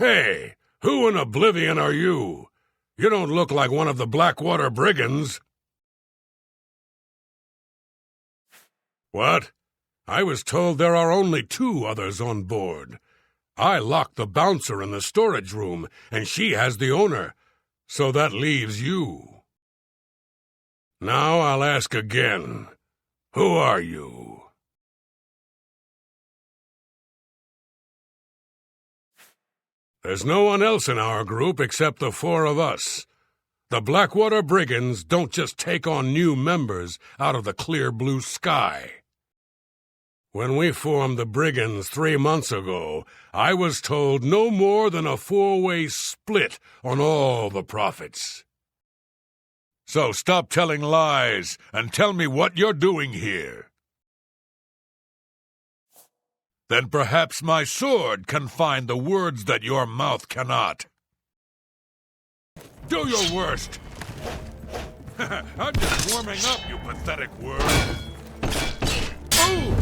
Hey, who in Oblivion are you? You don't look like one of the Blackwater brigands. What? I was told there are only 2 others on board. I locked the bouncer in the storage room, and she has the owner. So that leaves you. Now I'll ask again. Who are you? There's no one else in our group except the 4 of us. The Blackwater brigands don't just take on new members out of the clear blue sky. When we formed the brigands 3 months ago, I was told no more than a 4-way split on all the profits. So stop telling lies and tell me what you're doing here. Then perhaps my sword can find the words that your mouth cannot. Do your worst! I'm just warming up, you pathetic worm. Ooh!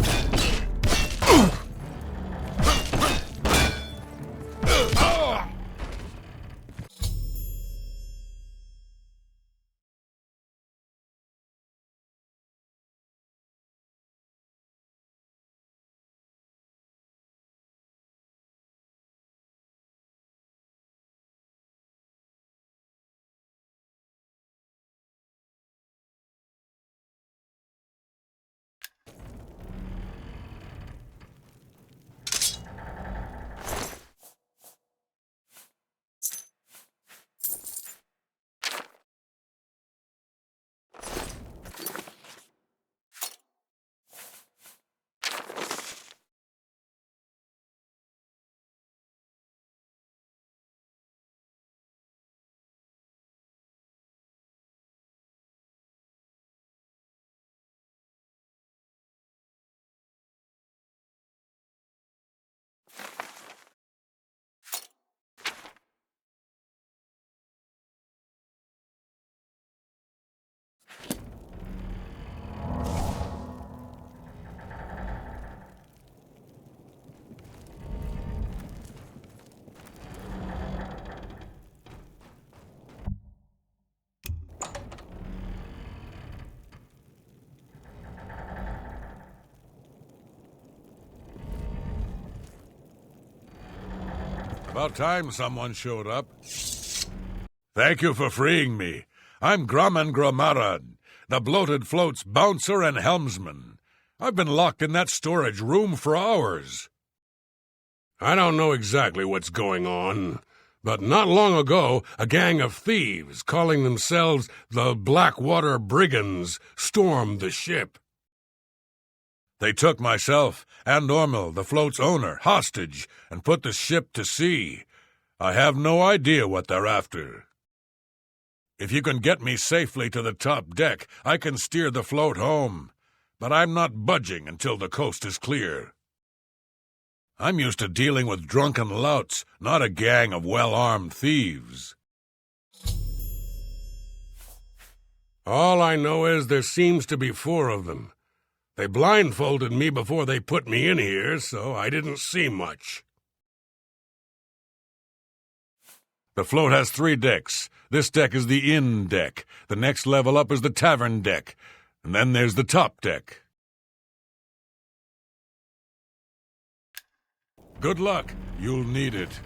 About time someone showed up. Thank you for freeing me. I'm Grumman Gromarad, the bloated float's bouncer and helmsman. I've been locked in that storage room for hours. I don't know exactly what's going on, but not long ago, a gang of thieves calling themselves the Blackwater Brigands stormed the ship. They took myself and Ormil, the float's owner, hostage and put the ship to sea. I have no idea what they're after. If you can get me safely to the top deck, I can steer the float home. But I'm not budging until the coast is clear. I'm used to dealing with drunken louts, not a gang of well-armed thieves. All I know is there seems to be 4 of them. They blindfolded me before they put me in here, so I didn't see much. The float has 3 decks. This deck is the inn deck. The next level up is the tavern deck. And then there's the top deck. Good luck. You'll need it.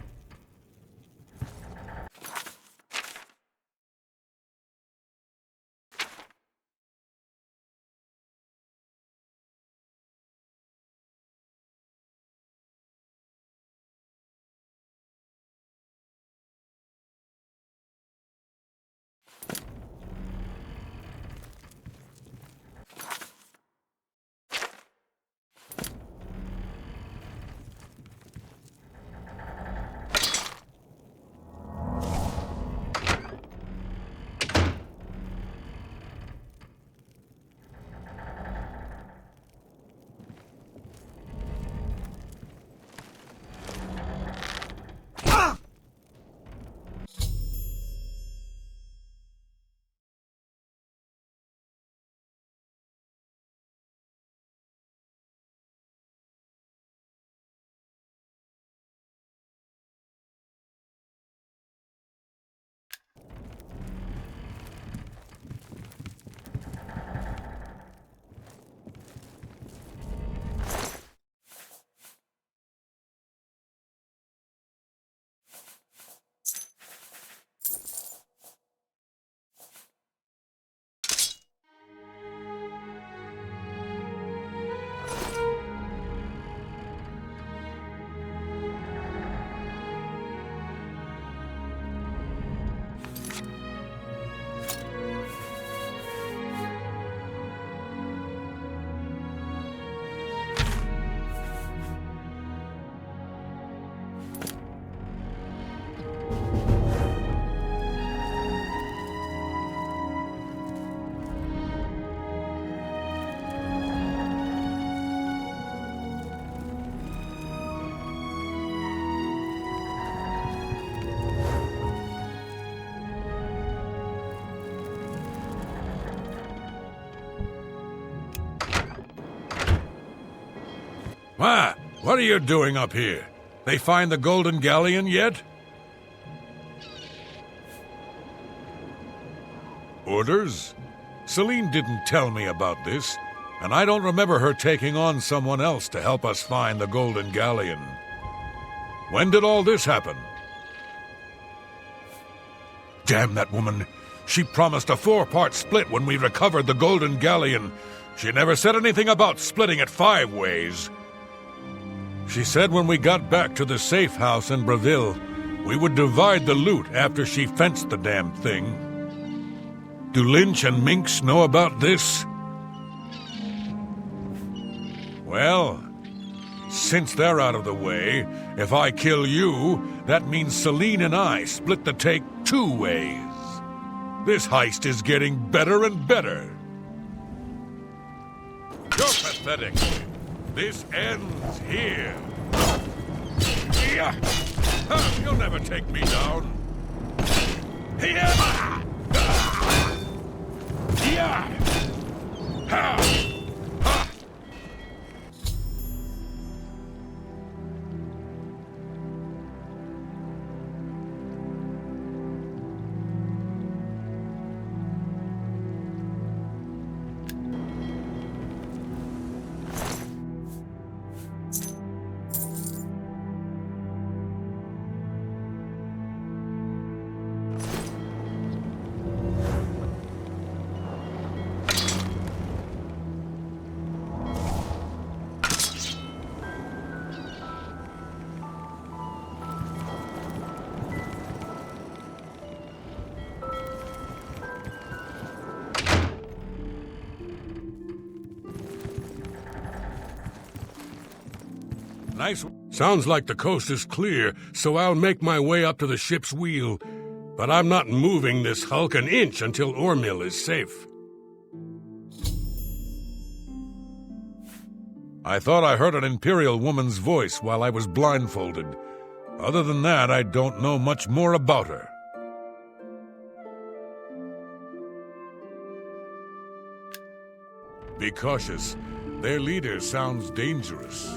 What are you doing up here? They find the Golden Galleon yet? Orders? Celine didn't tell me about this, and I don't remember her taking on someone else to help us find the Golden Galleon. When did all this happen? Damn that woman. She promised a 4-part split when we recovered the Golden Galleon. She never said anything about splitting it 5 ways. She said when we got back to the safe house in Breville, we would divide the loot after she fenced the damn thing. Do Lynch and Minx know about this? Well, since they're out of the way, if I kill you, that means Celine and I split the take 2 ways. This heist is getting better and better. You're pathetic. This ends here. Yeah. You'll never take me down. Yeah. Yeah. Ha. Nice. Sounds like the coast is clear, so I'll make my way up to the ship's wheel. But I'm not moving this hulk an inch until Ormill is safe. I thought I heard an Imperial woman's voice while I was blindfolded. Other than that, I don't know much more about her. Be cautious. Their leader sounds dangerous.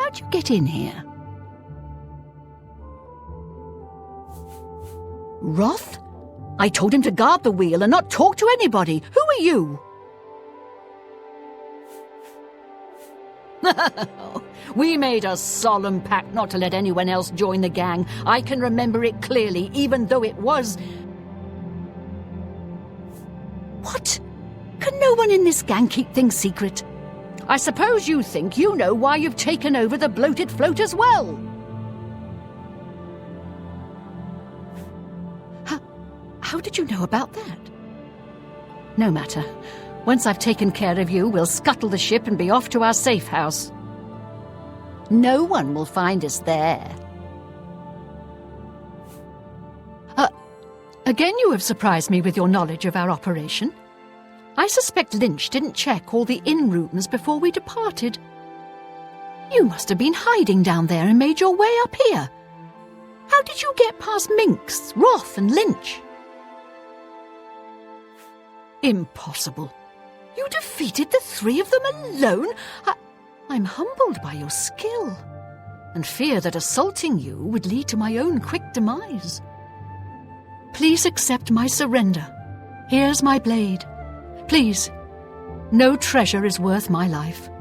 How'd you get in here? Roth? I told him to guard the wheel and not talk to anybody. Who are you? We made a solemn pact not to let anyone else join the gang. I can remember it clearly, even though it was... What? Can no one in this gang keep things secret? I suppose you think you know why you've taken over the bloated float as well. How did you know about that? No matter. Once I've taken care of you, we'll scuttle the ship and be off to our safe house. No one will find us there. Again you have surprised me with your knowledge of our operation. I suspect Lynch didn't check all the inn rooms before we departed. You must have been hiding down there and made your way up here. How did you get past Minx, Roth and Lynch? Impossible. You defeated the three of them alone? I'm humbled by your skill, and fear that assaulting you would lead to my own quick demise. Please accept my surrender. Here's my blade. Please, no treasure is worth my life.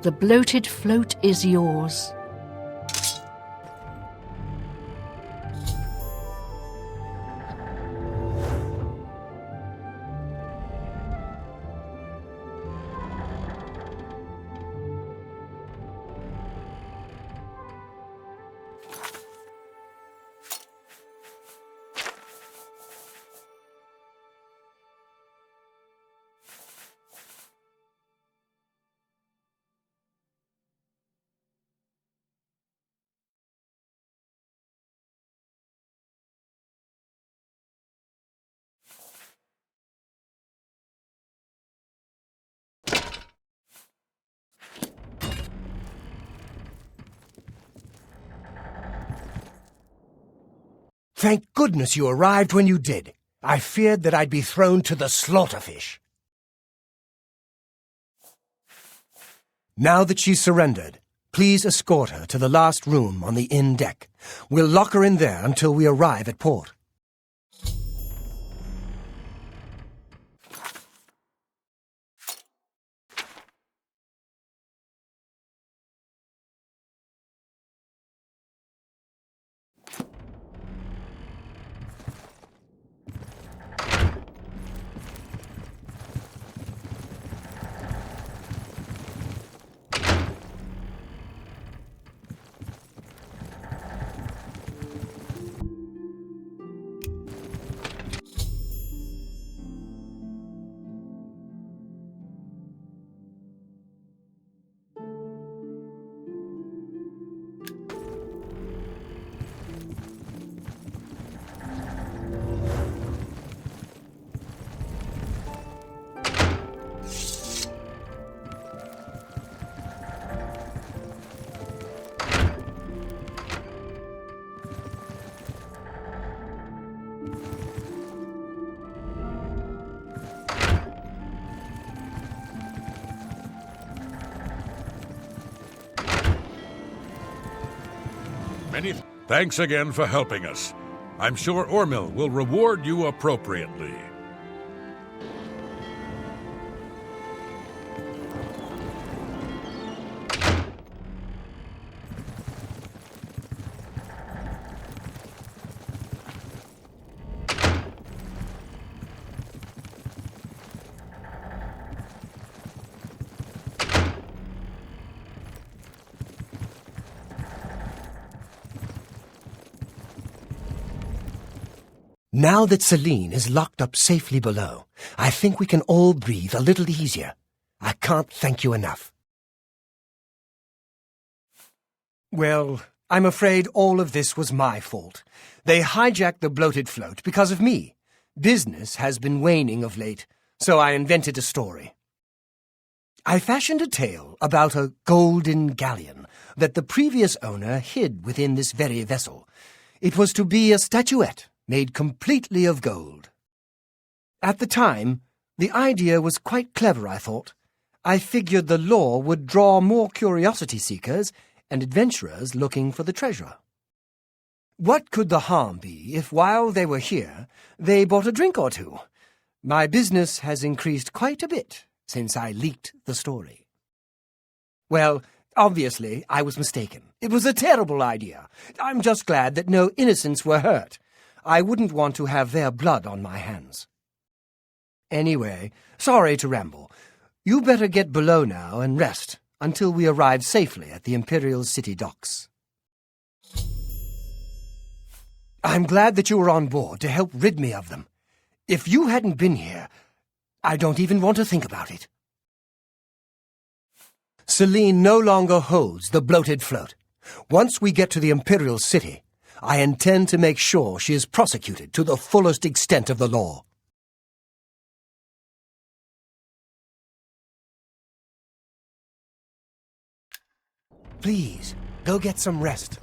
The bloated float is yours. Thank goodness you arrived when you did. I feared that I'd be thrown to the slaughterfish. Now that she's surrendered, please escort her to the last room on the inn deck. We'll lock her in there until we arrive at port. Many thanks again for helping us. I'm sure Ormil will reward you appropriately. Now that Celine is locked up safely below, I think we can all breathe a little easier. I can't thank you enough. Well, I'm afraid all of this was my fault. They hijacked the bloated float because of me. Business has been waning of late, so I invented a story. I fashioned a tale about a golden galleon that the previous owner hid within this very vessel. It was to be a statuette made completely of gold. At the time, the idea was quite clever, I thought. I figured the lore would draw more curiosity seekers, and adventurers looking for the treasure. What could the harm be if, while they were here, they bought a drink or two? My business has increased quite a bit since I leaked the story. Well, obviously, I was mistaken. It was a terrible idea. I'm just glad that no innocents were hurt. I wouldn't want to have their blood on my hands. Anyway, sorry to ramble. You better get below now and rest until we arrive safely at the Imperial City docks. I'm glad that you were on board to help rid me of them. If you hadn't been here, I don't even want to think about it. Selene no longer holds the bloated float. Once we get to the Imperial City, I intend to make sure she is prosecuted to the fullest extent of the law. Please, go get some rest.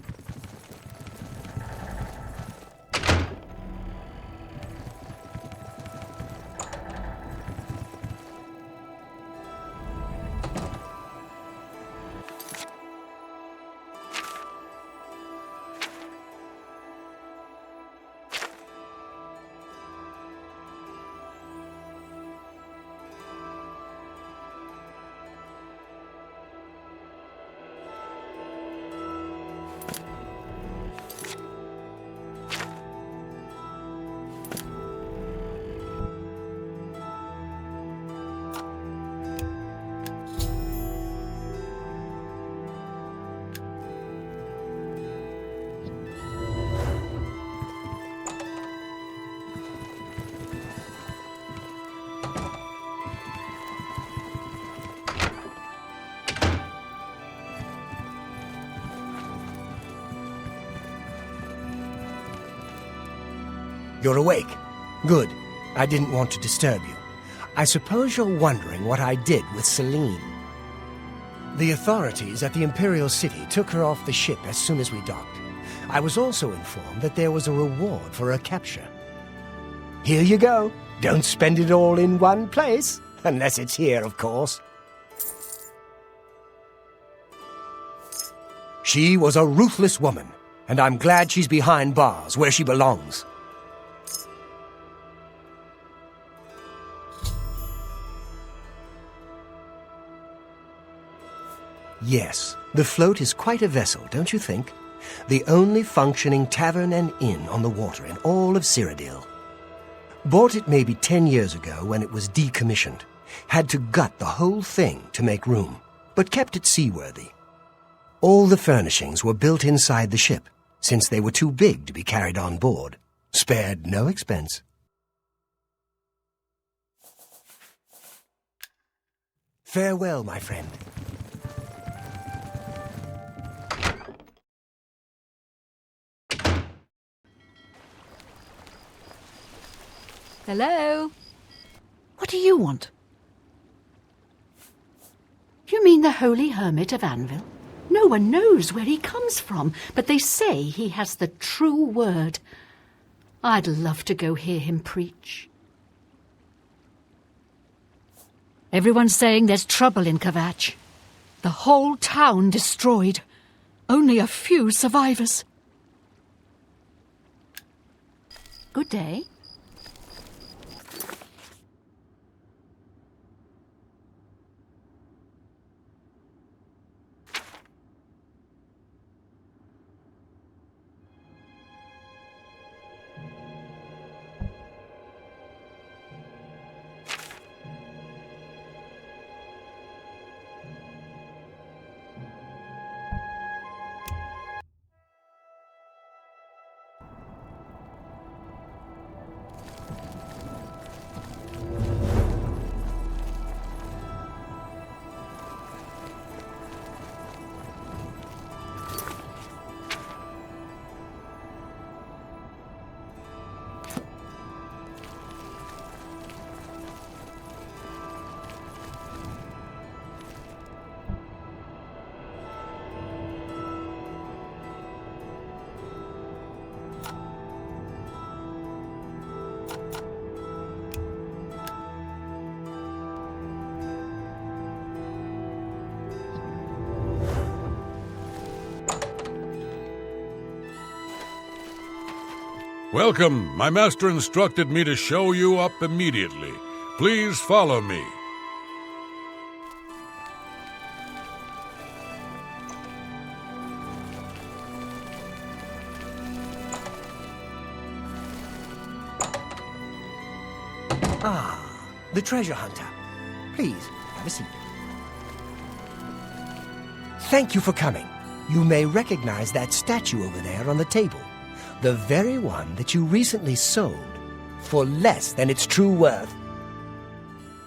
You're awake. Good. I didn't want to disturb you. I suppose you're wondering what I did with Selene. The authorities at the Imperial City took her off the ship as soon as we docked. I was also informed that there was a reward for her capture. Here you go. Don't spend it all in one place. Unless it's here, of course. She was a ruthless woman, and I'm glad she's behind bars where she belongs. Yes, the float is quite a vessel, don't you think? The only functioning tavern and inn on the water in all of Cyrodiil. Bought it maybe 10 years ago when it was decommissioned. Had to gut the whole thing to make room, but kept it seaworthy. All the furnishings were built inside the ship, since they were too big to be carried on board. Spared no expense. Farewell, my friend. Hello? What do you want? You mean the Holy Hermit of Anvil? No one knows where he comes from, but they say he has the true word. I'd love to go hear him preach. Everyone's saying there's trouble in Kvatch. The whole town destroyed. Only a few survivors. Good day. Welcome. My master instructed me to show you up immediately. Please follow me. Ah, the treasure hunter. Please, have a seat. Thank you for coming. You may recognize that statue over there on the table. The very one that you recently sold for less than its true worth.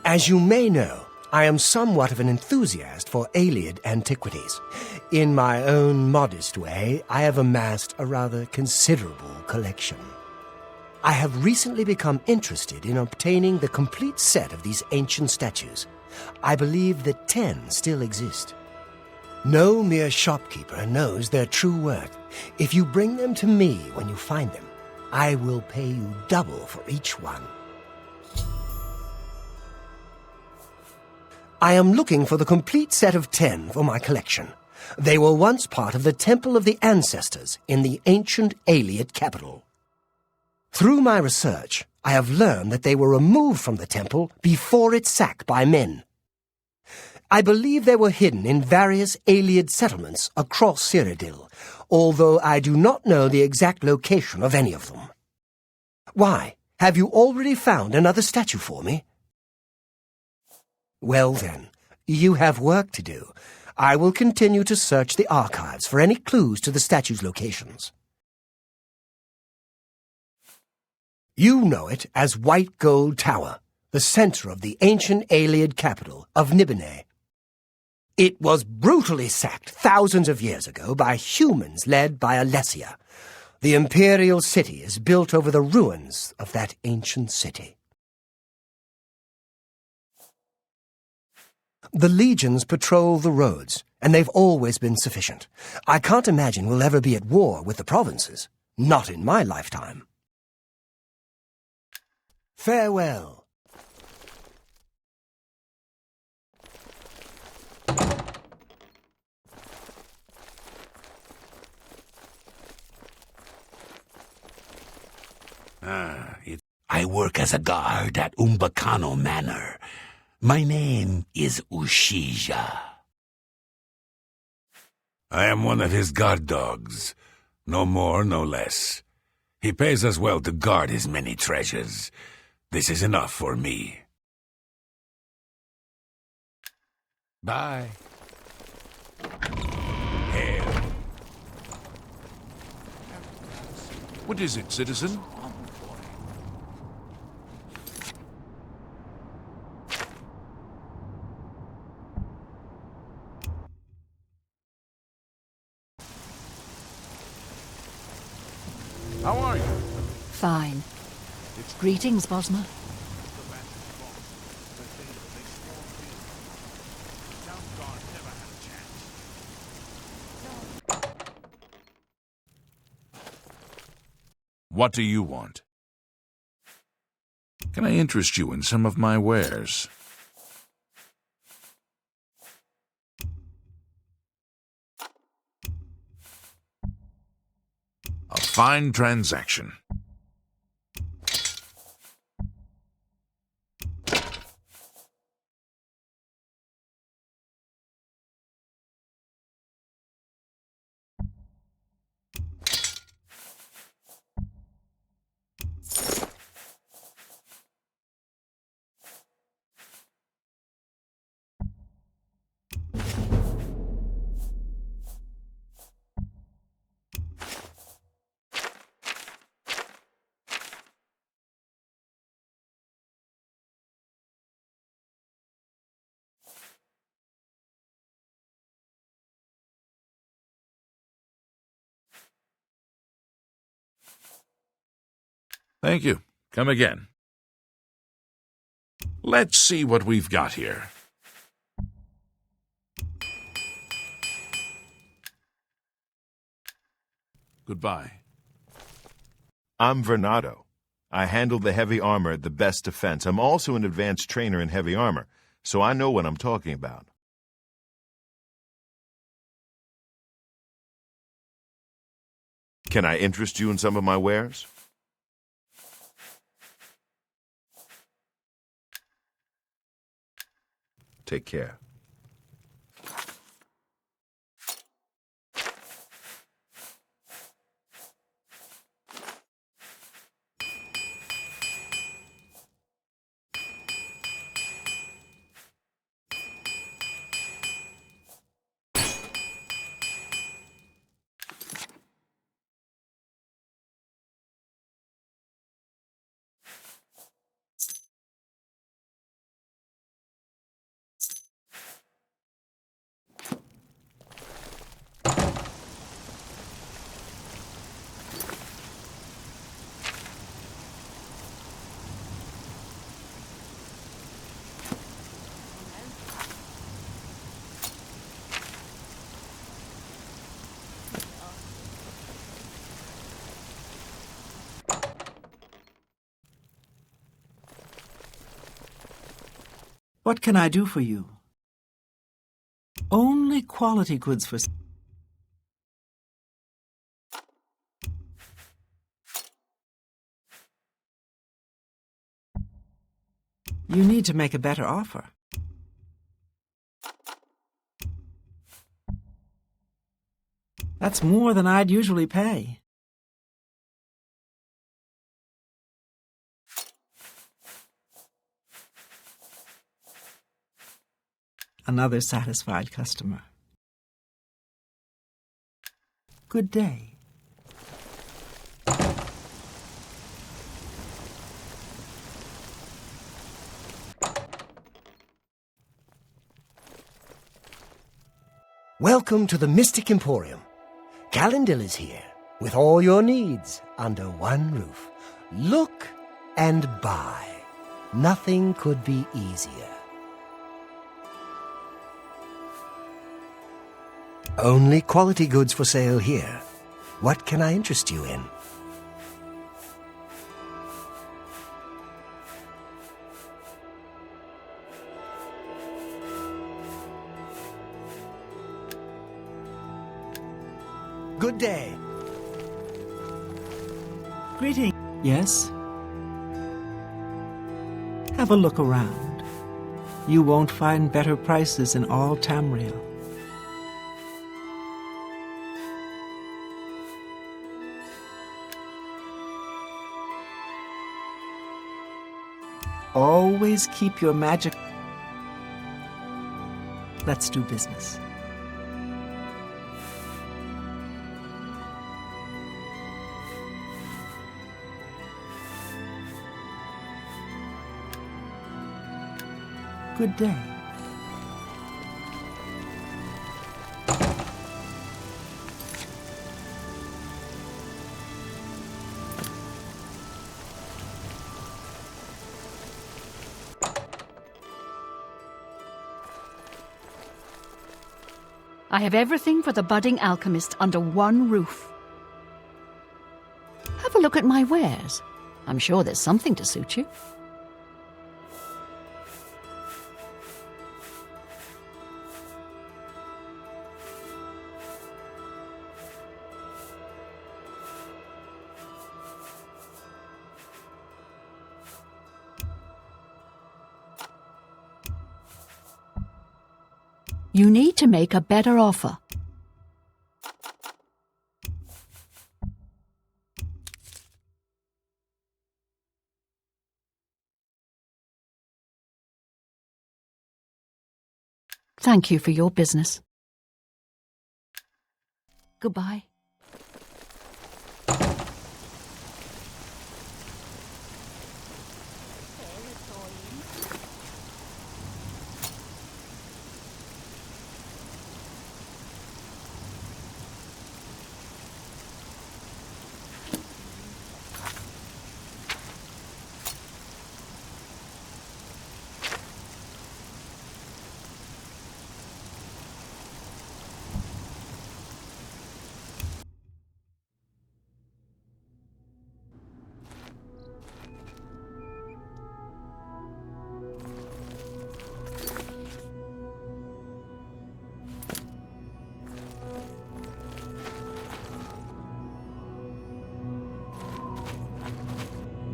As you may know, I am somewhat of an enthusiast for Ayleid antiquities. In my own modest way, I have amassed a rather considerable collection. I have recently become interested in obtaining the complete set of these ancient statues. I believe that 10 still exist. No mere shopkeeper knows their true worth. If you bring them to me when you find them, I will pay you double for each one. I am looking for the complete set of 10 for my collection. They were once part of the Temple of the Ancestors in the ancient Ayleid capital. Through my research, I have learned that they were removed from the temple before its sack by men. I believe they were hidden in various Ayleid settlements across Cyrodiil, although I do not know the exact location of any of them. Why, have you already found another statue for me? Well then, you have work to do. I will continue to search the archives for any clues to the statue's locations. You know it as White Gold Tower, the center of the ancient Ayleid capital of Nibene. It was brutally sacked thousands of years ago by humans led by Alessia. The imperial city is built over the ruins of that ancient city. The legions patrol the roads, and they've always been sufficient. I can't imagine we'll ever be at war with the provinces. Not in my lifetime. Farewell. I work as a guard at Umbacano Manor. My name is Ushija. I am one of his guard dogs. No more, no less. He pays us well to guard his many treasures. This is enough for me. Bye. Hail. What is it, citizen? How are you? Fine. Greetings, Bosma. What do you want? Can I interest you in some of my wares? A fine transaction. Thank you. Come again. Let's see what we've got here. Goodbye. I'm Vernado. I handle the heavy armor at the best defense. I'm also an advanced trainer in heavy armor, so I know what I'm talking about. Can I interest you in some of my wares? Take care. What can I do for you? Only quality goods for... You need to make a better offer. That's more than I'd usually pay. Another satisfied customer. Good day. Welcome to the Mystic Emporium. Calendil is here, with all your needs under one roof. Look and buy. Nothing could be easier. Only quality goods for sale here. What can I interest you in? Good day. Greeting. Yes? Have a look around. You won't find better prices in all Tamriel. Always keep your magic. Let's do business. Good day. I have everything for the budding alchemist under one roof. Have a look at my wares. I'm sure there's something to suit you. You need to make a better offer. Thank you for your business. Goodbye.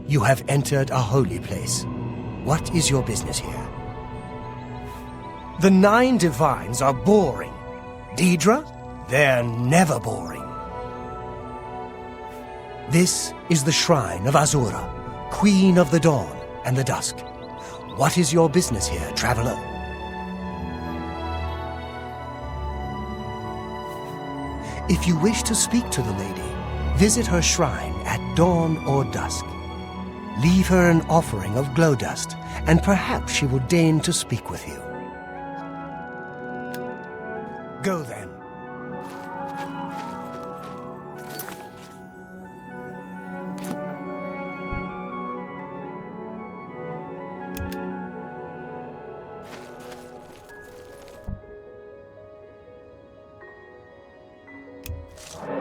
You have entered a holy place. What is your business here? The 9 divines are boring. Daedra, they're never boring. This is the shrine of Azura, Queen of the Dawn and the Dusk. What is your business here, traveler? If you wish to speak to the lady, visit her shrine at dawn or dusk. Leave her an offering of glow dust, and perhaps she will deign to speak with you. Go then.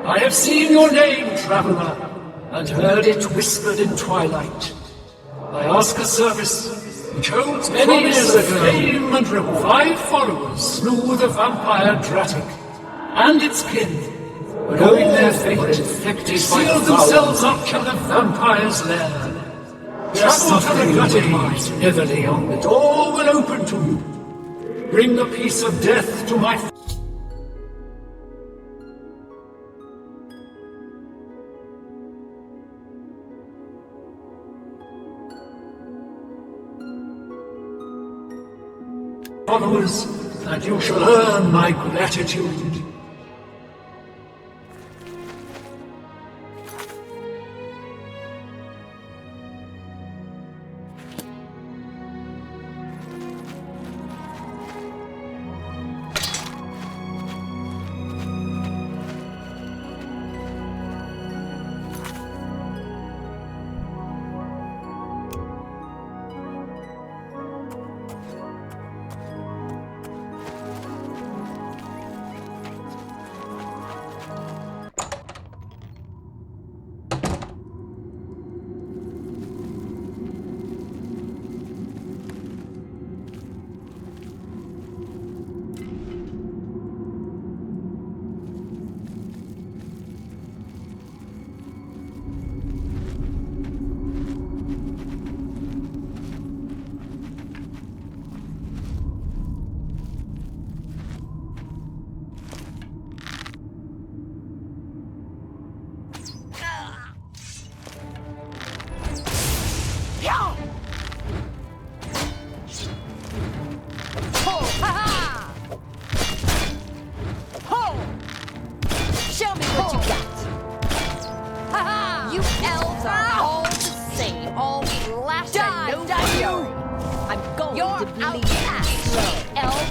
I have seen your name, traveler, and heard it whispered in twilight. I ask a service which holds many years ago. Fame and reward. 5 followers slew the vampire Daedric and its kin, knowing their fate, inflicted sealed themselves up in the vampire's lair. Travel to the GOTY-Version heavily on the door will open to you. Bring the peace of death to my followers, and you shall earn my gratitude. Show me what you got. You elves are all the same, all flash and no fury. I'm going to bleed elf.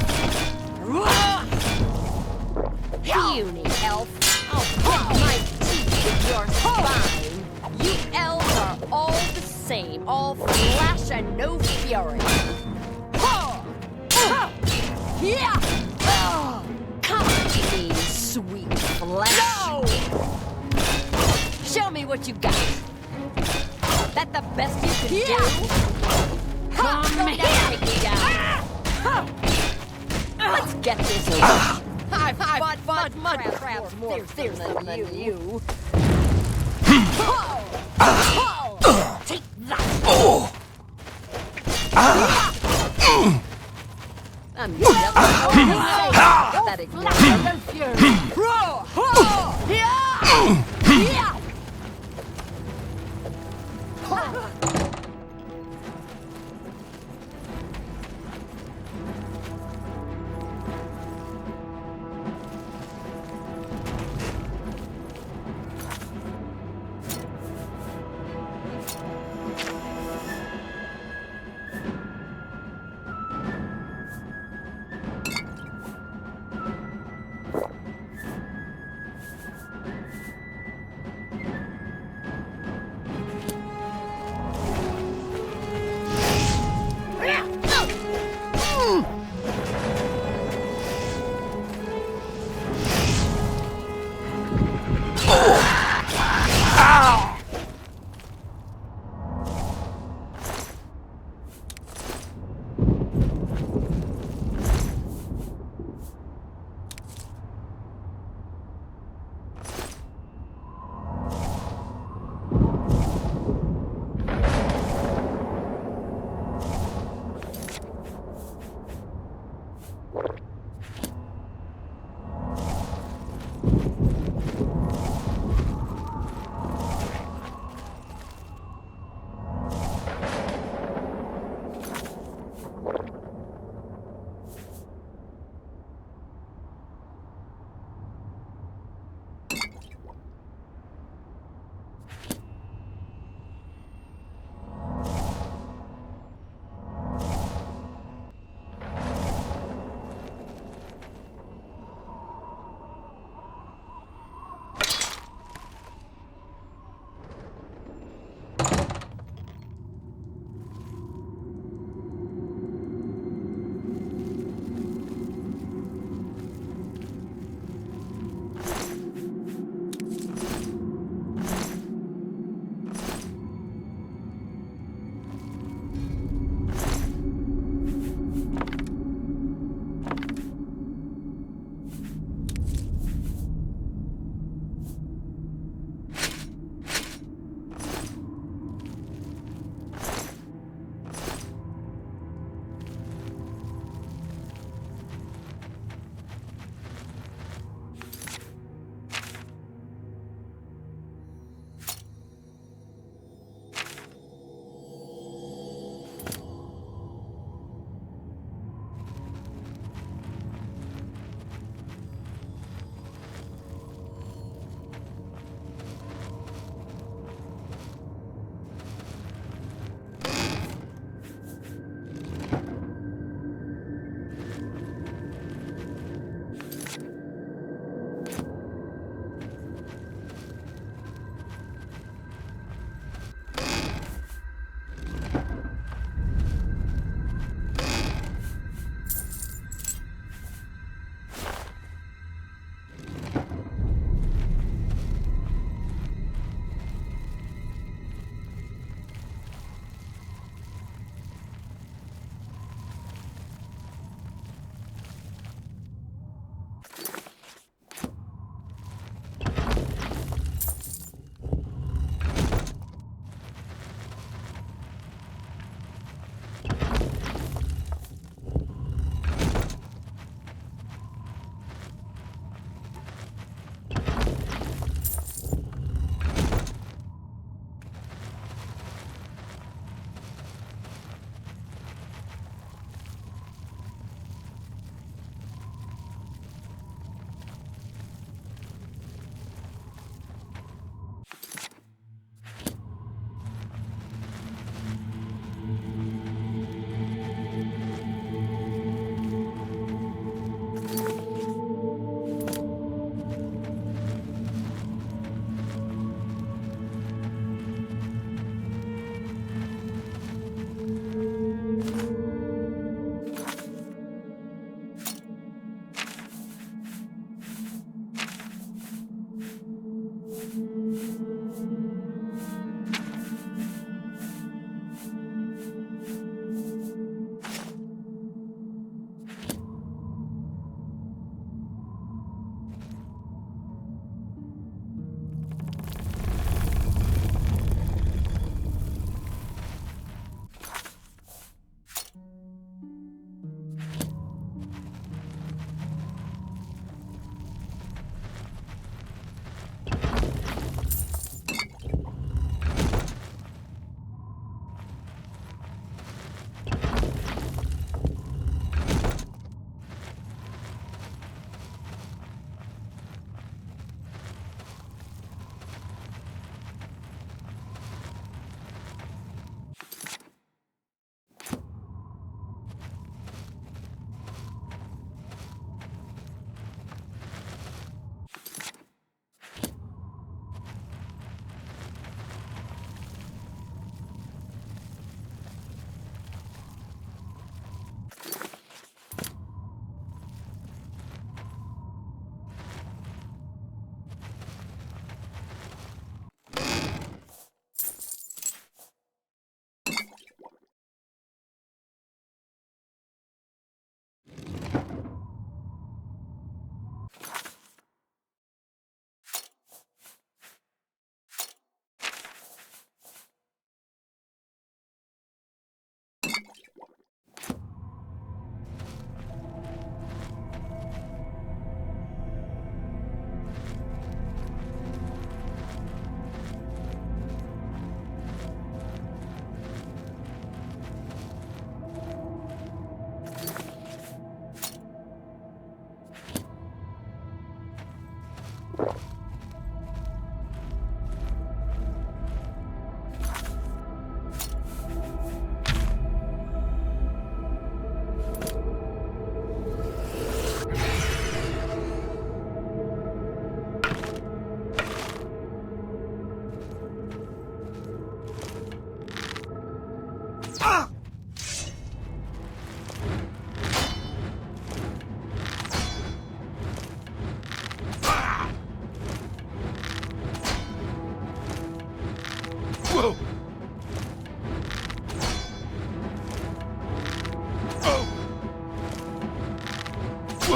Puny elf. I'll break my teeth with your spine. You elves are all the same, all flash and no fury. Yeah! Come to me, sweet flesh. No! Show me what you got. That the best you can do? Come here! Take me down. Let's get this over. I've fought mud crabs more fiercely than you. Take that! I'm just that ignorant fury.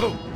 No!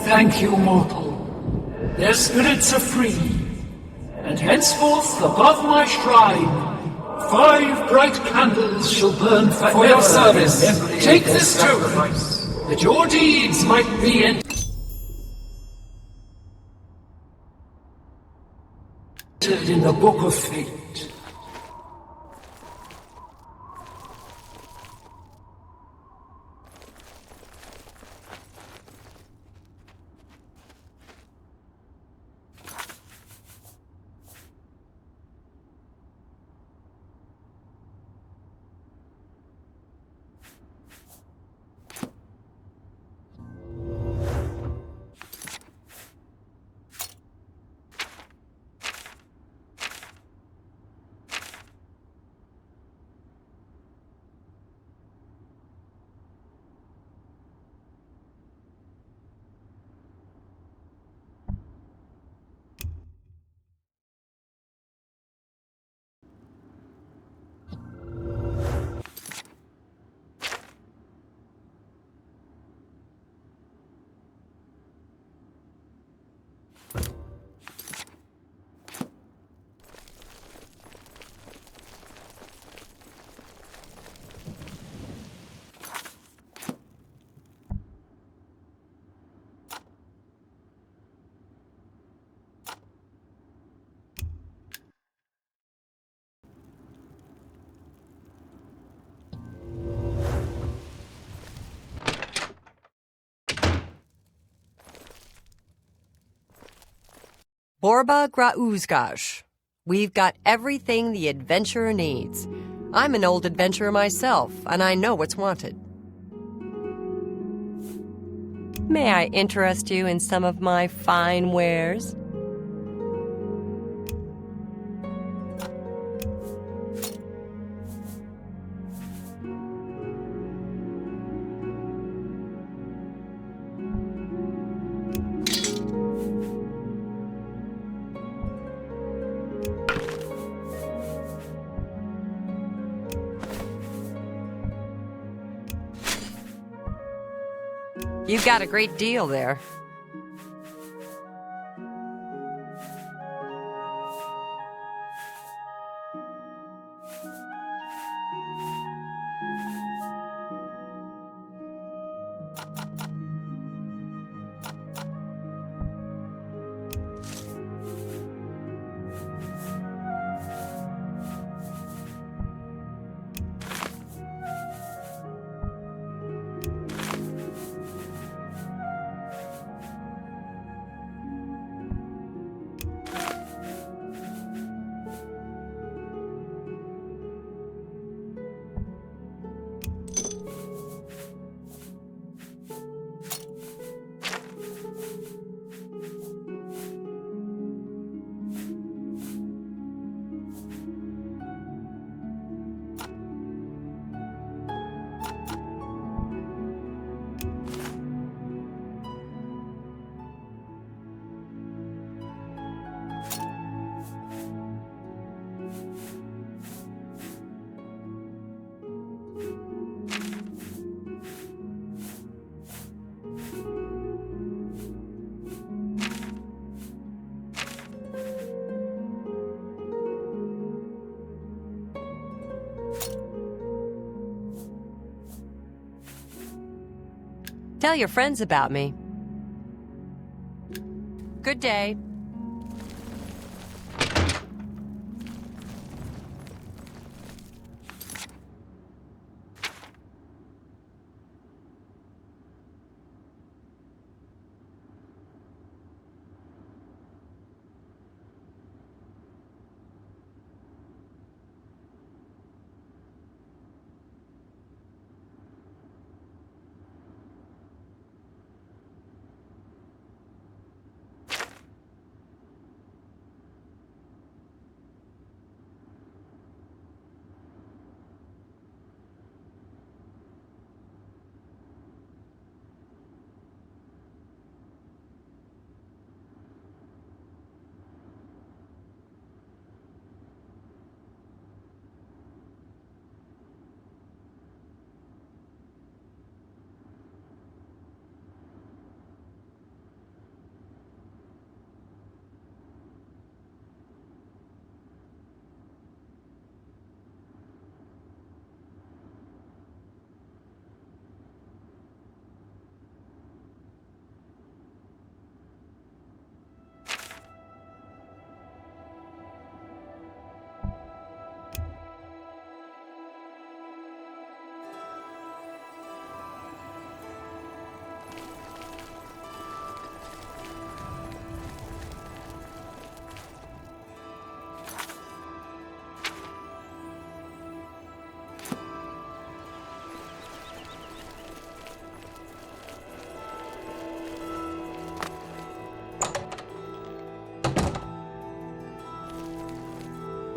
Thank you, mortal. Their spirits are free, and henceforth above my shrine 5 bright candles shall burn forever. For your service, take this token, that your deeds might be entered in the Book of Fate. Borba Grauzgaj. We've got everything the adventurer needs. I'm an old adventurer myself, and I know what's wanted. May I interest you in some of my fine wares? You've got a great deal there. Tell your friends about me. Good day.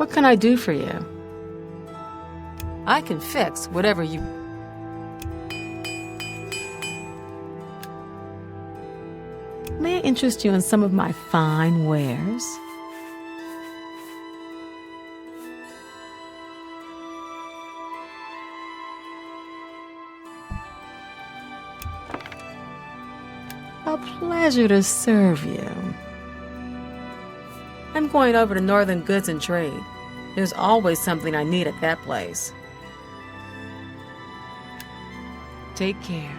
What can I do for you? I can fix whatever you... May I interest you in some of my fine wares? A pleasure to serve you. I'm going over to Northern Goods and Trade. There's always something I need at that place. Take care.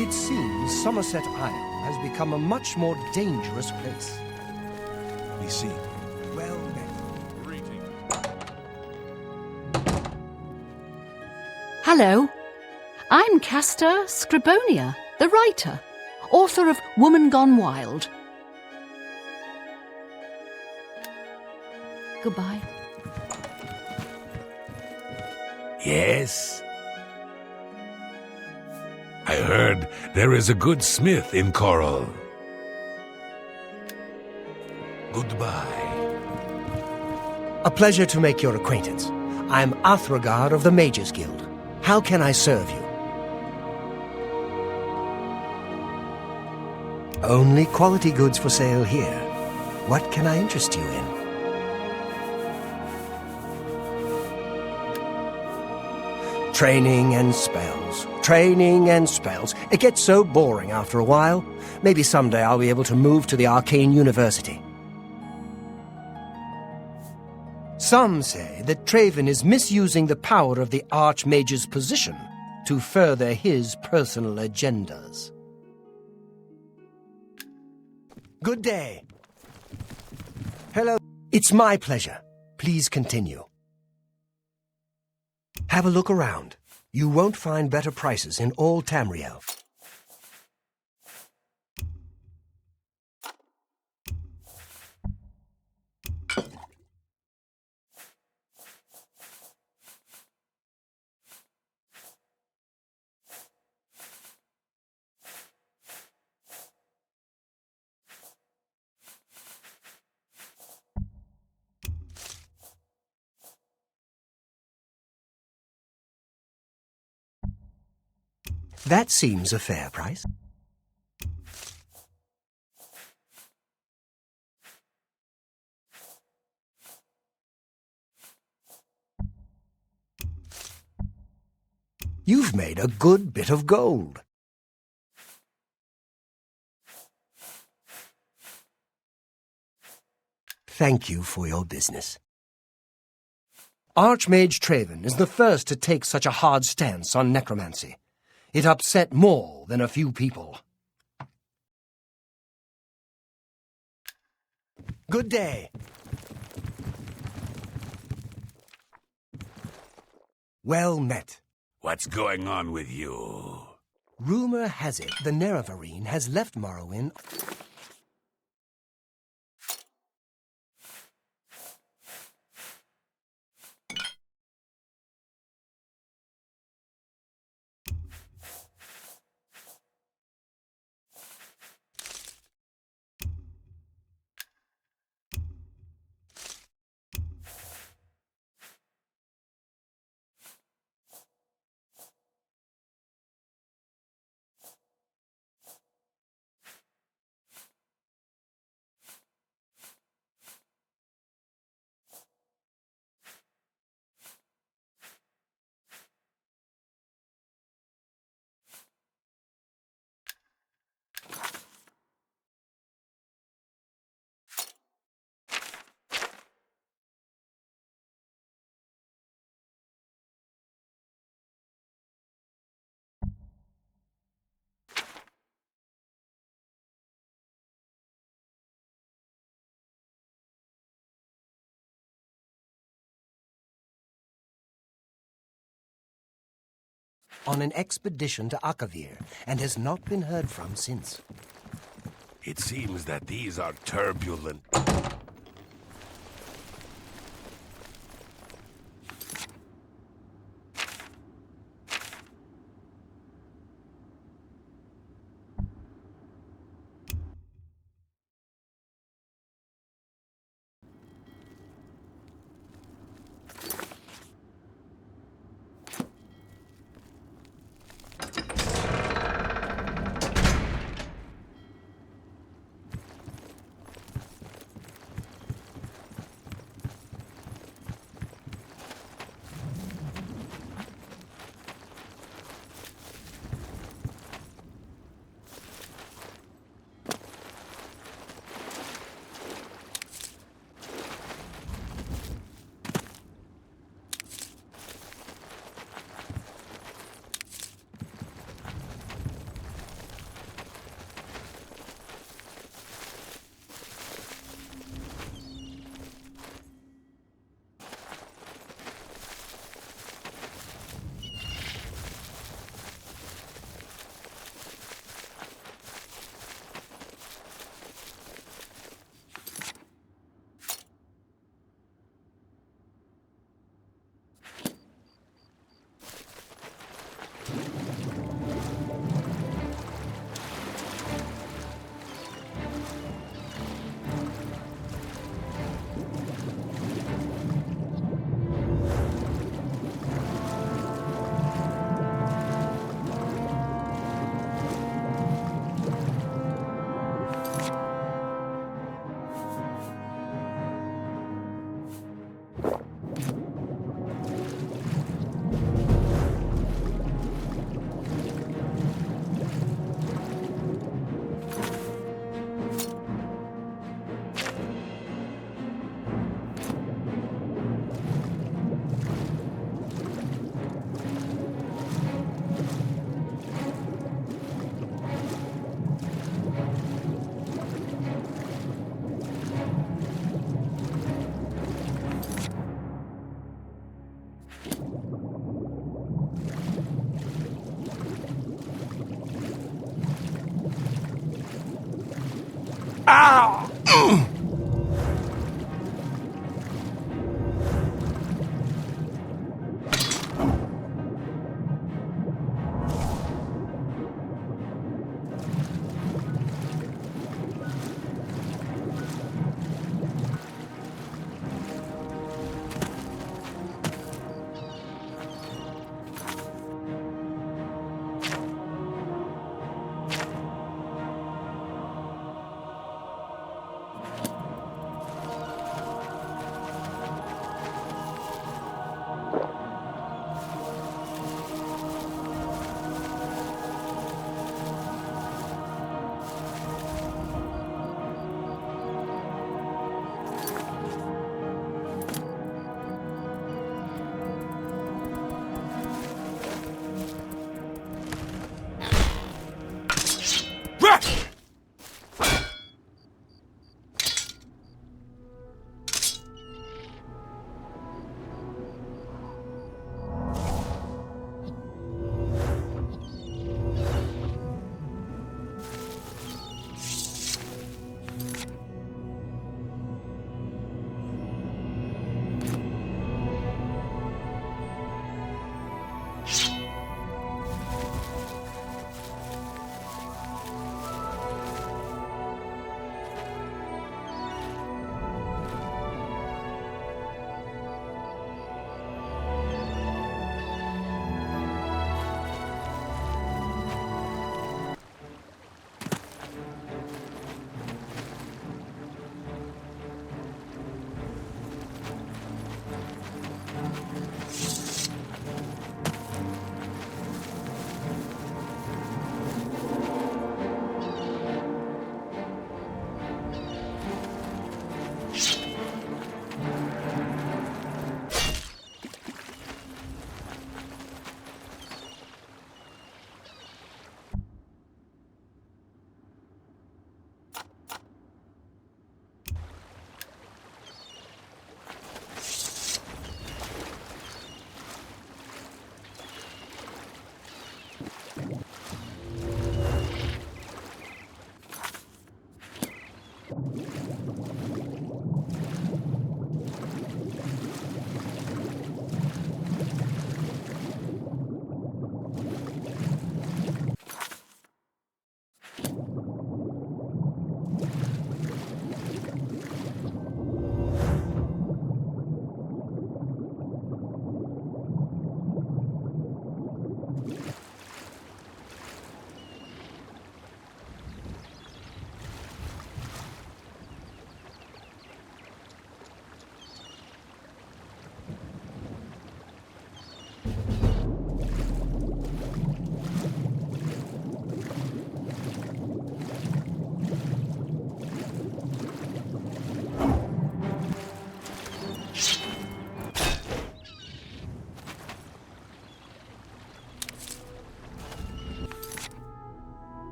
It seems Somerset Isle has become a much more dangerous place. Be seen. Well met. Hello. I'm Castor Scribonia, the writer, author of Woman Gone Wild. Goodbye. Yes? I heard there is a good smith in Coral. Goodbye. A pleasure to make your acquaintance. I'm Athragar of the Mages Guild. How can I serve you? Only quality goods for sale here. What can I interest you in? Training and spells. Training and spells. It gets so boring after a while. Maybe someday I'll be able to move to the Arcane University. Some say that Traven is misusing the power of the Archmage's position to further his personal agendas. Good day. Hello. It's my pleasure. Please continue. Have a look around. You won't find better prices in all Tamriel. That seems a fair price. You've made a good bit of gold. Thank you for your business. Archmage Traven is the first to take such a hard stance on necromancy. It upset more than a few people. Good day. Well met. What's going on with you? Rumor has it the Nerevarine has left Morrowind. On an expedition to Akavir and has not been heard from since. It seems that these are turbulent.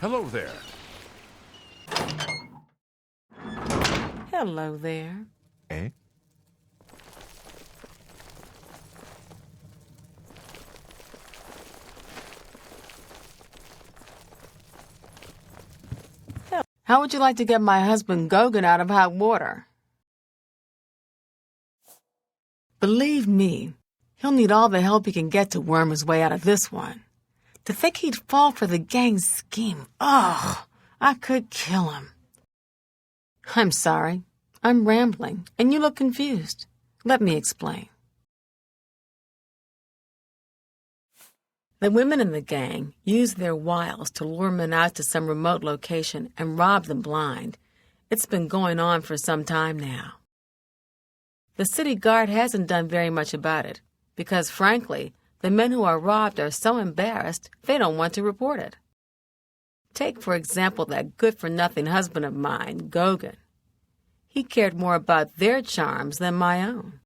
Hello there. Hello there. Eh? How would you like to get my husband Gogan out of hot water? Believe me, he'll need all the help he can get to worm his way out of this one. To think he'd fall for the gang's scheme, ugh, I could kill him. I'm sorry, I'm rambling, and you look confused. Let me explain. The women in the gang use their wiles to lure men out to some remote location and rob them blind. It's been going on for some time now. The city guard hasn't done very much about it because, frankly, the men who are robbed are so embarrassed they don't want to report it. Take, for example, that good-for-nothing husband of mine, Gogan. He cared more about their charms than my own.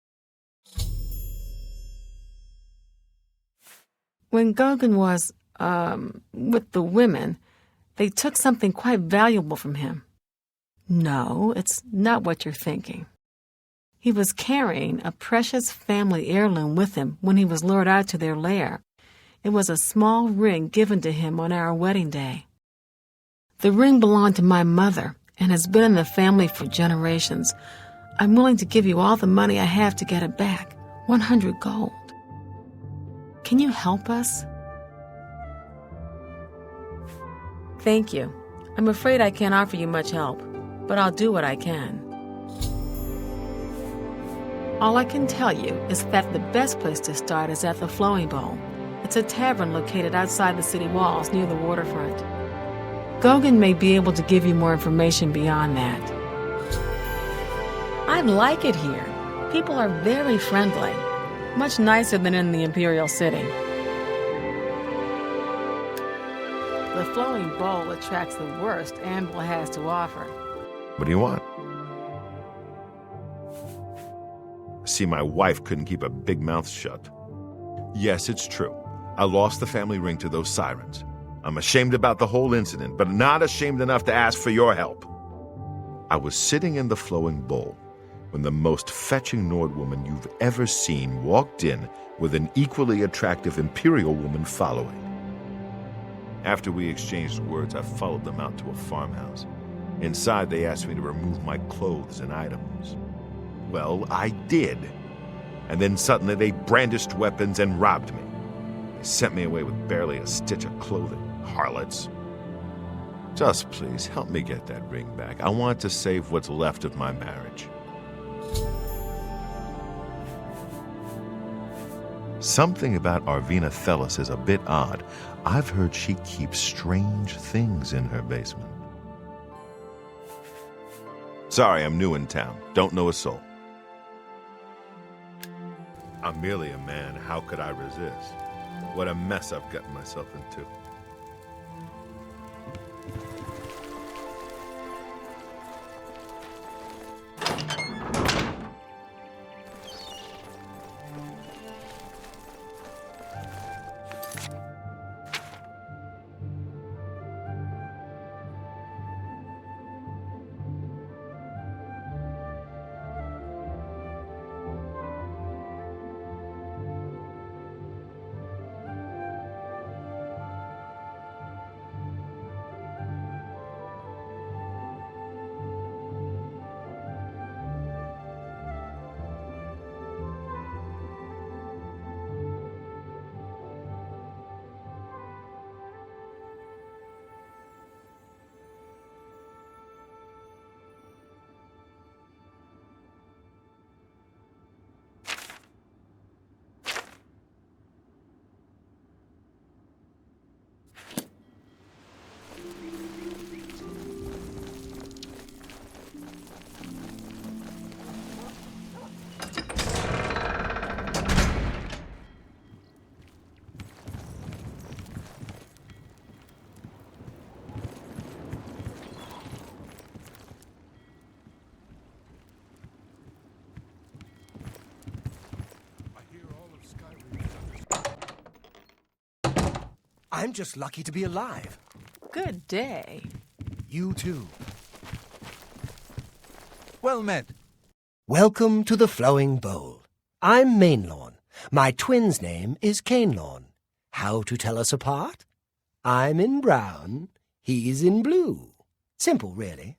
When Gogan was, with the women, they took something quite valuable from him. No, it's not what you're thinking. He was carrying a precious family heirloom with him when he was lured out to their lair. It was a small ring given to him on our wedding day. The ring belonged to my mother and has been in the family for generations. I'm willing to give you all the money I have to get it back, 100 gold. Can you help us? Thank you. I'm afraid I can't offer you much help, but I'll do what I can. All I can tell you is that the best place to start is at the Flowing Bowl. It's a tavern located outside the city walls near the waterfront. Gogan may be able to give you more information beyond that. I like it here. People are very friendly. Much nicer than in the Imperial City. The Flowing Bowl attracts the worst Anvil has to offer. What do you want? See, my wife couldn't keep a big mouth shut. Yes, it's true. I lost the family ring to those Sirens. I'm ashamed about the whole incident, but not ashamed enough to ask for your help. I was sitting in the Flowing Bowl when the most fetching Nord woman you've ever seen walked in with an equally attractive Imperial woman following. After we exchanged words, I followed them out to a farmhouse. Inside, they asked me to remove my clothes and items. Well, I did. And then suddenly they brandished weapons and robbed me. They sent me away with barely a stitch of clothing. Harlots. Just please, help me get that ring back. I want to save what's left of my marriage. Something about Arvina Thelis is a bit odd. I've heard she keeps strange things in her basement. Sorry, I'm new in town. Don't know a soul. I'm merely a man. How could I resist? What a mess I've gotten myself into. I'm just lucky to be alive. Good day. You too. Well met. Welcome to the Flowing Bowl. I'm Mainlawn. My twin's name is Canelawn. How to tell us apart? I'm in brown, he's in blue. Simple, really.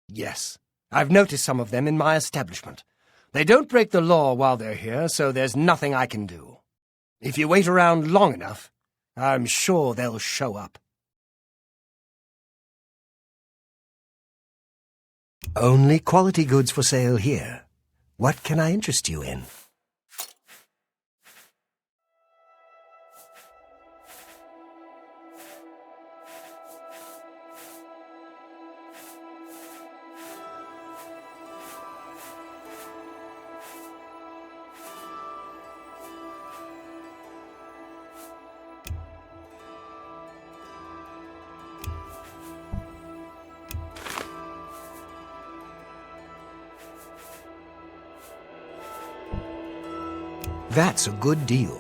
Yes, I've noticed some of them in my establishment. They don't break the law while they're here, so there's nothing I can do. If you wait around long enough, I'm sure they'll show up. Only quality goods for sale here. What can I interest you in? That's a good deal.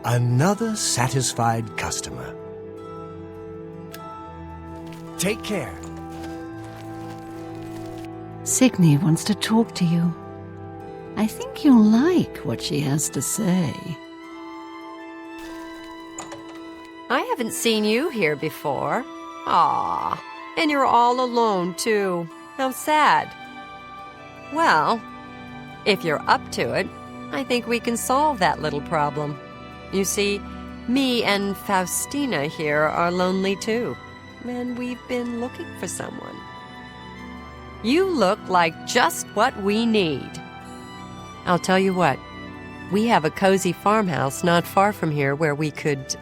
Another satisfied customer. Take care. Signy wants to talk to you. I think you'll like what she has to say. I haven't seen you here before. Aw, and you're all alone, too. How sad. Well, if you're up to it, I think we can solve that little problem. You see, me and Faustina here are lonely, too, and we've been looking for someone. You look like just what we need. I'll tell you what, we have a cozy farmhouse not far from here where we could,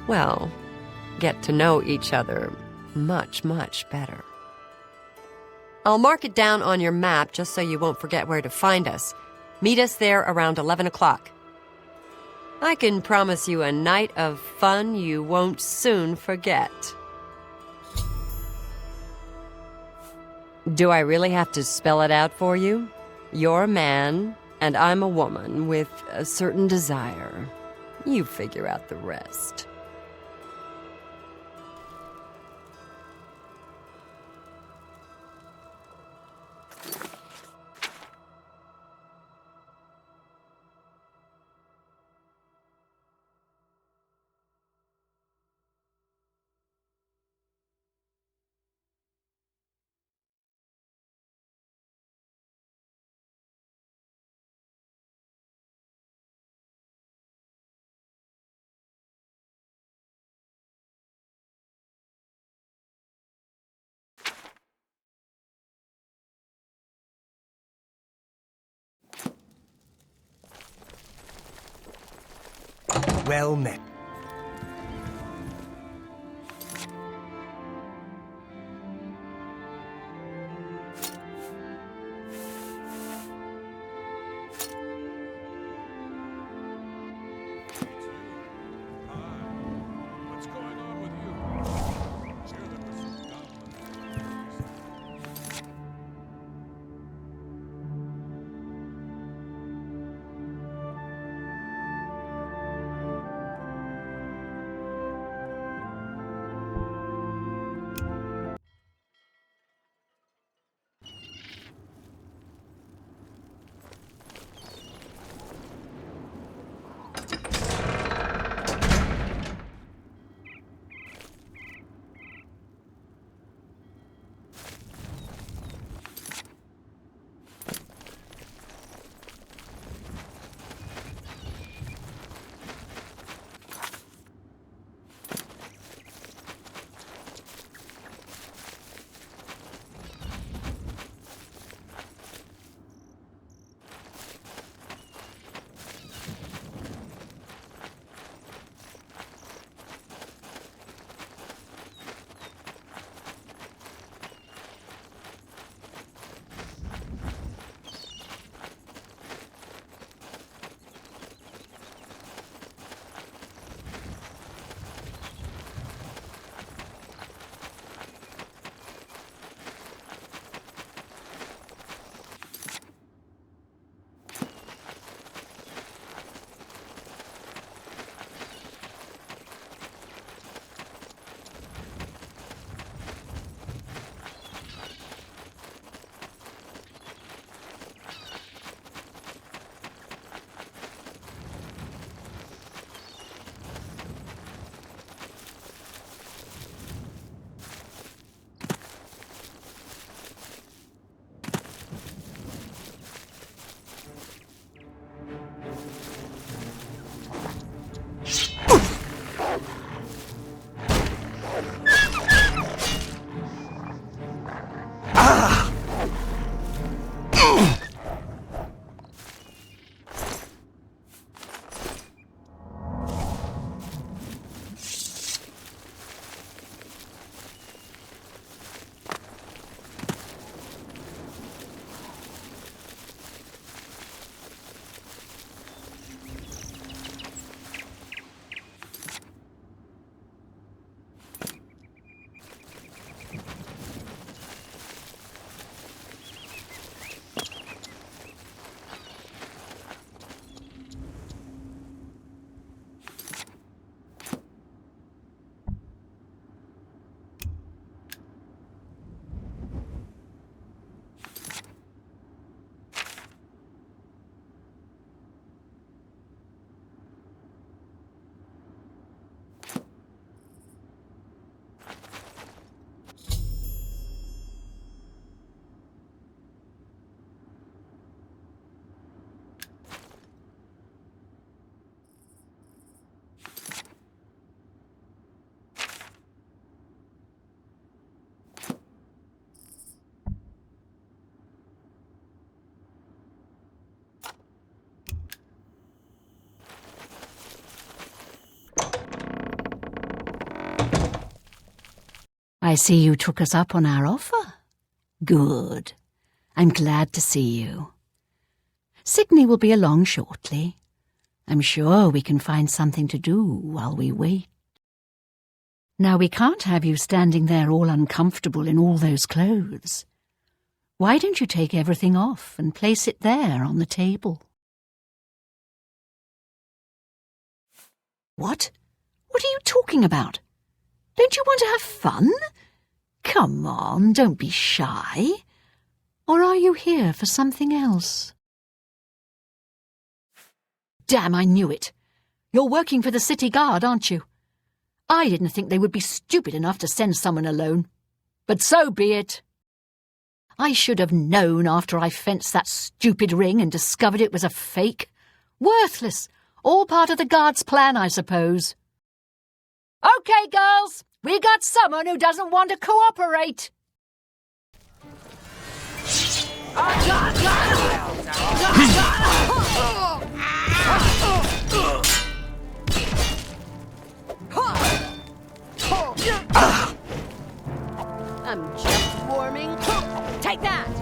well, get to know each other much, much better. I'll mark it down on your map just so you won't forget where to find us. Meet us there around 11 o'clock. I can promise you a night of fun you won't soon forget. Do I really have to spell it out for you? You're a man, and I'm a woman with a certain desire. You figure out the rest. Well met. What's going on with you? Hear that there's some goblins. I see you took us up on our offer. Good. I'm glad to see you. Sydney will be along shortly. I'm sure we can find something to do while we wait. Now, we can't have you standing there all uncomfortable in all those clothes. Why don't you take everything off and place it there on the table? What? What are you talking about? Don't you want to have fun? Come on, don't be shy. Or are you here for something else? Damn, I knew it. You're working for the city guard, aren't you? I didn't think they would be stupid enough to send someone alone. But so be it. I should have known after I fenced that stupid ring and discovered it was a fake. Worthless. All part of the guard's plan, I suppose. Okay, girls, we got someone who doesn't want to cooperate. I'm just warming. Take that!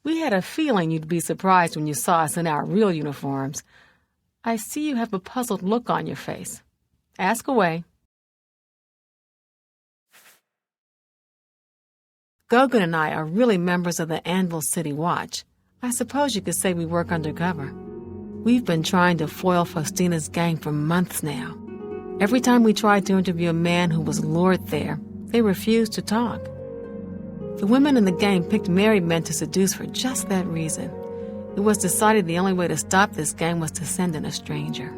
We had a feeling you'd be surprised when you saw us in our real uniforms. I see you have a puzzled look on your face. Ask away. Gogan and I are really members of the Anvil City Watch. I suppose you could say we work undercover. We've been trying to foil Faustina's gang for months now. Every time we tried to interview a man who was lured there, they refused to talk. The women in the gang picked married men to seduce for just that reason. It was decided the only way to stop this gang was to send in a stranger.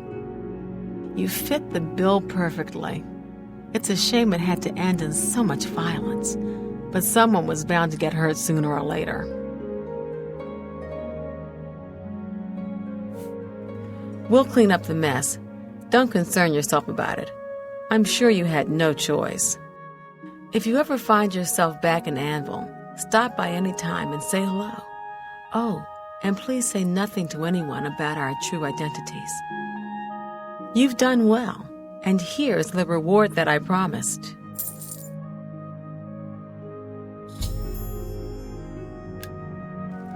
You fit the bill perfectly. It's a shame it had to end in so much violence, but someone was bound to get hurt sooner or later. We'll clean up the mess. Don't concern yourself about it. I'm sure you had no choice. If you ever find yourself back in Anvil, stop by any time and say hello. Oh, and please say nothing to anyone about our true identities. You've done well, and here's the reward that I promised.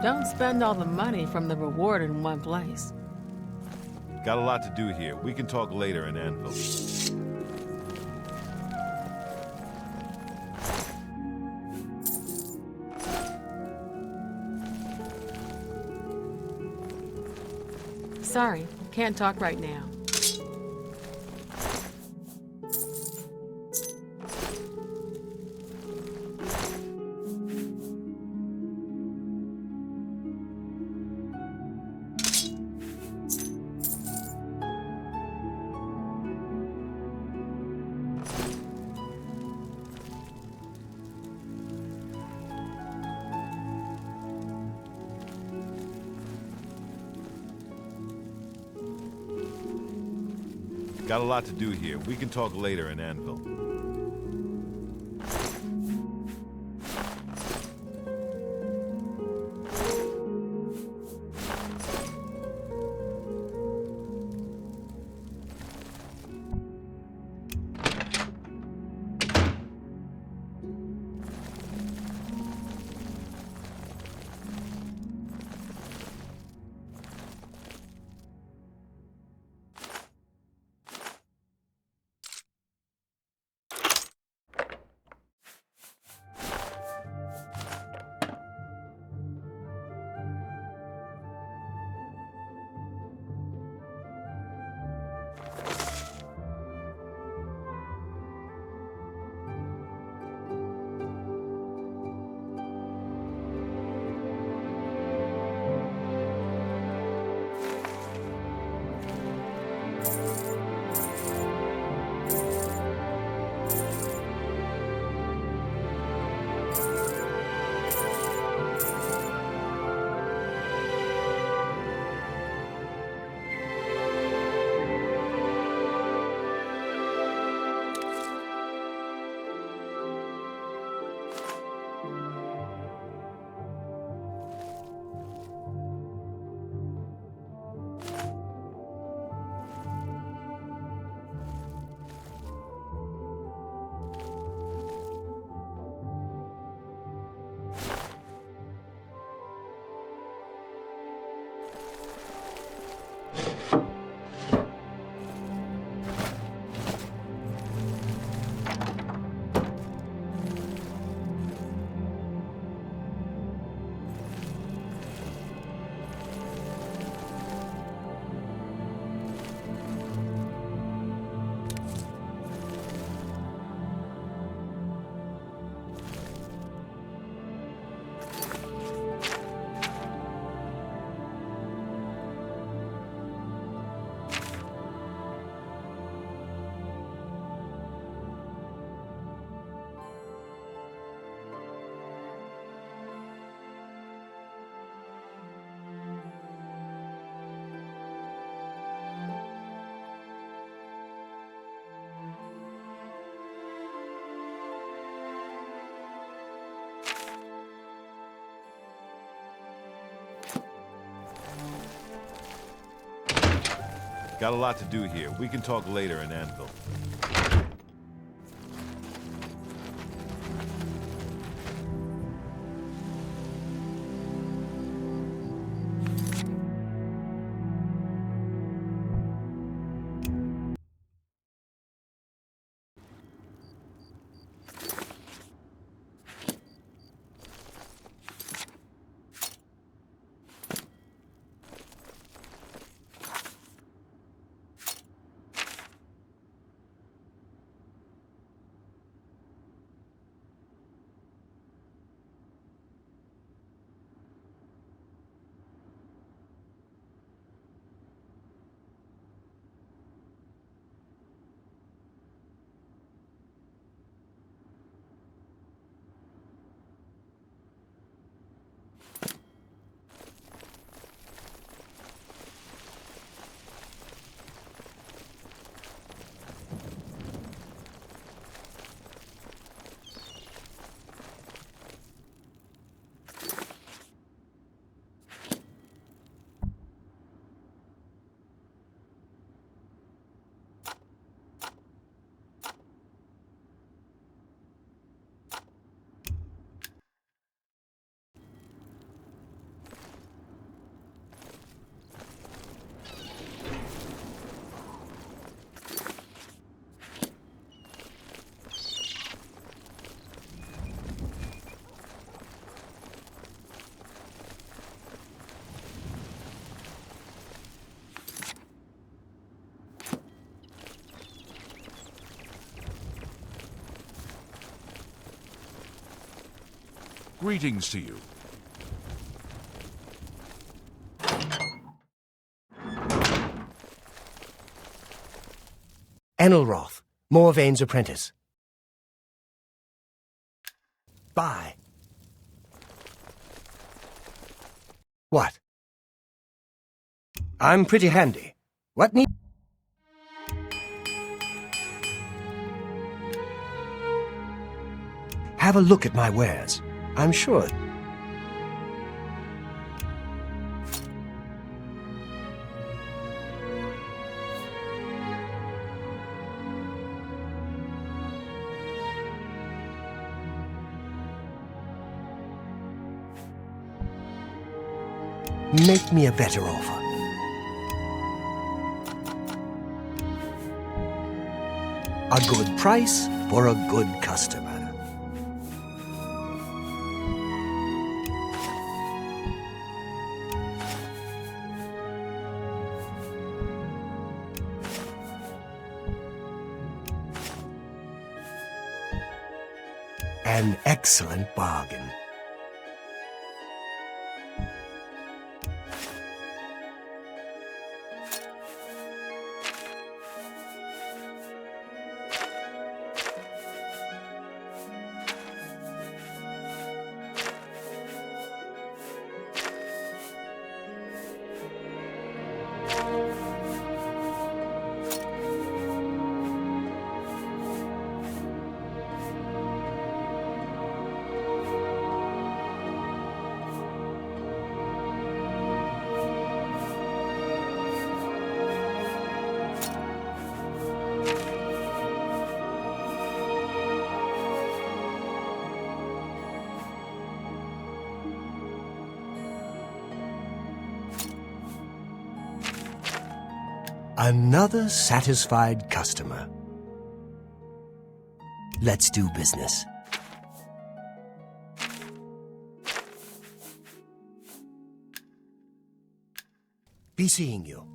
Don't spend all the money from the reward in one place. Got a lot to do here. We can talk later in Anvil. Sorry, can't talk right now. Got a lot to do here. We can talk later in Anvil. Got a lot to do here. We can talk later in Anvil. Greetings to you. Enelroth, Morvain's apprentice. Bye. What? I'm pretty handy. What need... Have a look at my wares. I'm sure... Make me a better offer. A good price for a good customer. An excellent bargain. Another satisfied customer. Let's do business. Be seeing you.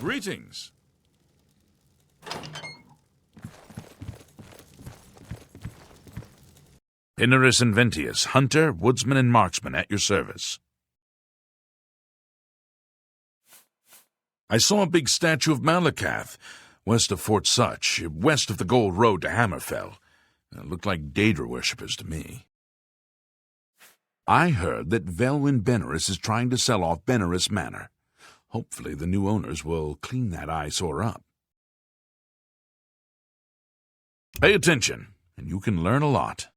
Greetings. Pinarus and Ventius, hunter, woodsman, and marksman at your service. I saw a big statue of Malakath. West of Fort Such, west of the Gold Road to Hammerfell. Looked like Daedra worshippers to me. I heard that Velwyn Benorys is trying to sell off Benorys Manor. Hopefully the new owners will clean that eyesore up. Pay attention, and you can learn a lot.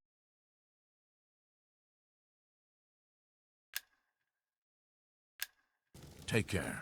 Take care.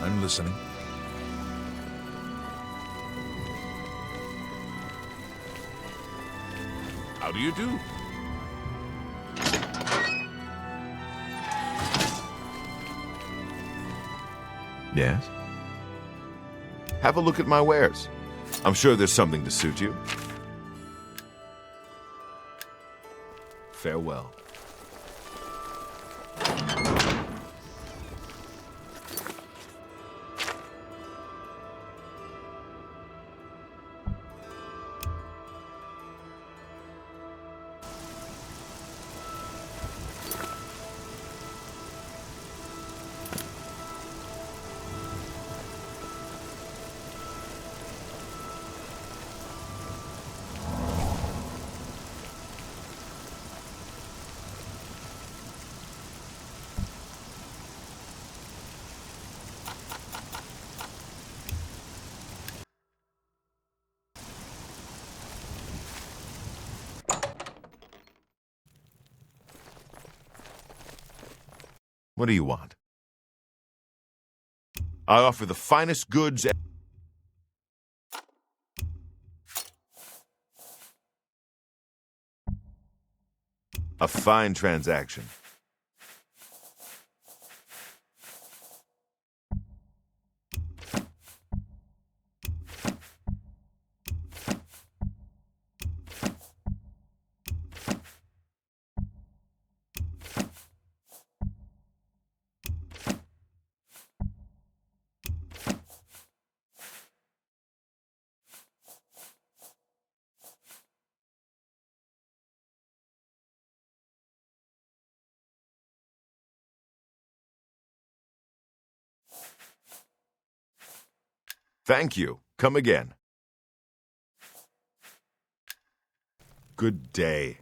I'm listening. How do you do? Yes? Have a look at my wares. I'm sure there's something to suit you. Farewell. What do you want? I offer the finest goods. A fine transaction. Thank you. Come again. Good day.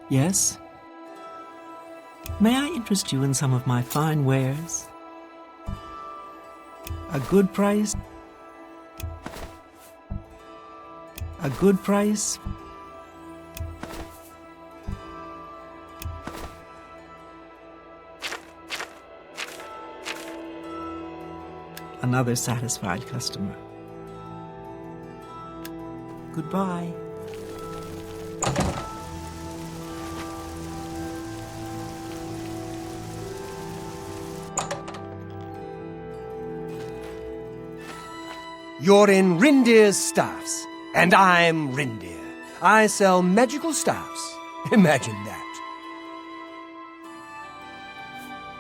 Yes? May I interest you in some of my fine wares? A good price? A good price? Another satisfied customer. Goodbye. You're in Rindir's Staffs, and I'm Rindir. I sell magical staffs. Imagine that.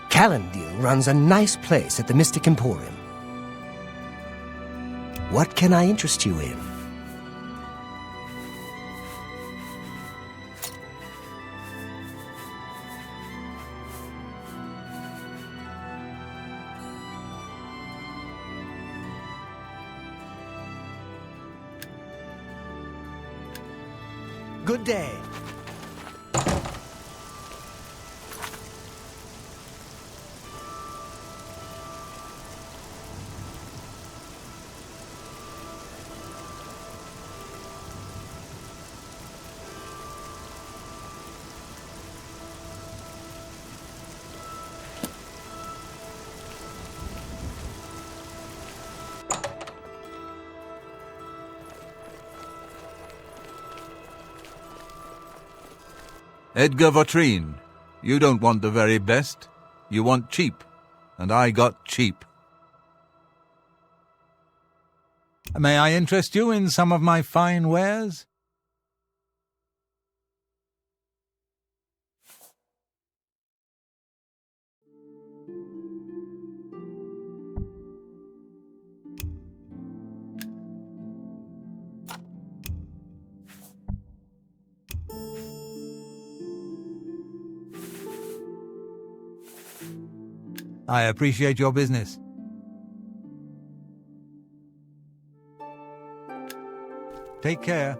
Calendil runs a nice place at the Mystic Emporium. What can I interest you in? Good day. Edgar Vautrin, you don't want the very best. You want cheap, and I got cheap. May I interest you in some of my fine wares? I appreciate your business. Take care.